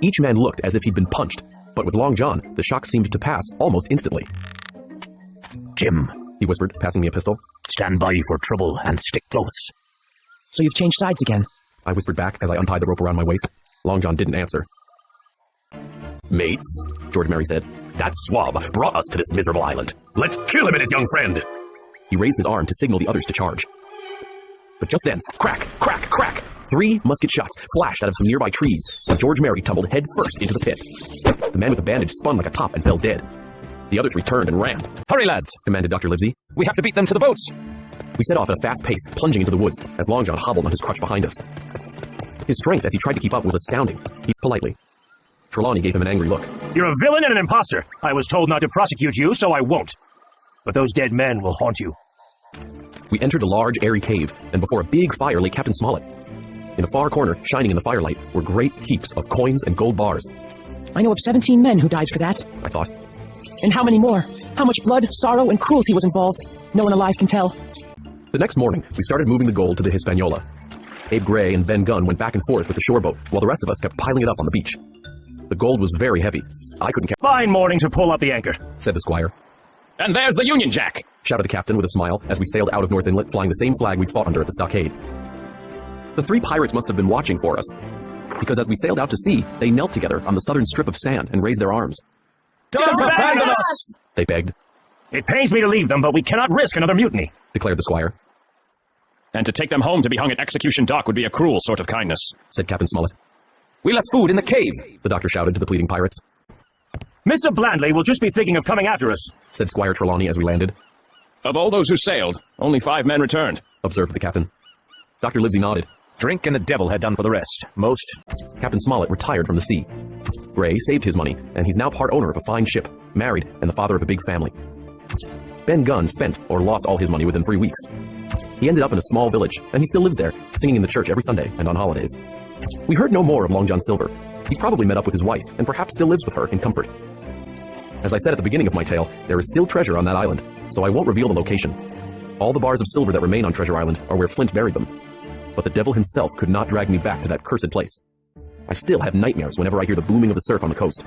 Each man looked as if he'd been punched, but with Long John, the shock seemed to pass almost instantly. Jim, he whispered, passing me a pistol. Stand by for trouble and stick close. So you've changed sides again? I whispered back as I untied the rope around my waist. Long John didn't answer. Mates, George Merry said, that swab brought us to this miserable island. Let's kill him and his young friend. He raised his arm to signal the others to charge. But just then, crack, crack, crack! 3 musket shots flashed out of some nearby trees, and George Merry tumbled headfirst into the pit. The man with the bandage spun like a top and fell dead. The others returned and ran. Hurry, lads, commanded Dr. Livesey. We have to beat them to the boats. We set off at a fast pace, plunging into the woods, as Long John hobbled on his crutch behind us. His strength as he tried to keep up was astounding. He politely. Trelawney gave him an angry look. You're a villain and an imposter. I was told not to prosecute you, so I won't. But those dead men will haunt you. We entered a large, airy cave, and before a big fire lay Captain Smollett. In a far corner, shining in the firelight, were great heaps of coins and gold bars. I know of 17 men who died for that, I thought. And how many more? How much blood, sorrow, and cruelty was involved? No one alive can tell. The next morning, we started moving the gold to the Hispaniola. Abe Gray and Ben Gunn went back and forth with the shore boat, while the rest of us kept piling it up on the beach. The gold was very heavy. I couldn't Fine morning to pull up the anchor, said the squire. And there's the Union Jack, shouted the captain with a smile as we sailed out of North Inlet, flying the same flag we'd fought under at the stockade. The 3 pirates must have been watching for us, because as we sailed out to sea, they knelt together on the southern strip of sand and raised their arms. Don't abandon us! They begged. It pains me to leave them, but we cannot risk another mutiny, declared the squire. And to take them home to be hung at Execution Dock would be a cruel sort of kindness, said Captain Smollett. We left food in the cave, the doctor shouted to the pleading pirates. Mr. Blandley will just be thinking of coming after us, said Squire Trelawney as we landed. Of all those who sailed, only 5 men returned, observed the captain. Dr. Livesey nodded. Drink and the devil had done for the rest. Most. Captain Smollett retired from the sea. Gray saved his money, and he's now part owner of a fine ship, married, and the father of a big family. Ben Gunn spent or lost all his money within 3 weeks. He ended up in a small village, and he still lives there, singing in the church every Sunday and on holidays. We heard no more of Long John Silver. He probably met up with his wife, and perhaps still lives with her in comfort. As I said at the beginning of my tale, there is still treasure on that island, so I won't reveal the location. All the bars of silver that remain on Treasure Island are where Flint buried them. But the devil himself could not drag me back to that cursed place. I still have nightmares whenever I hear the booming of the surf on the coast.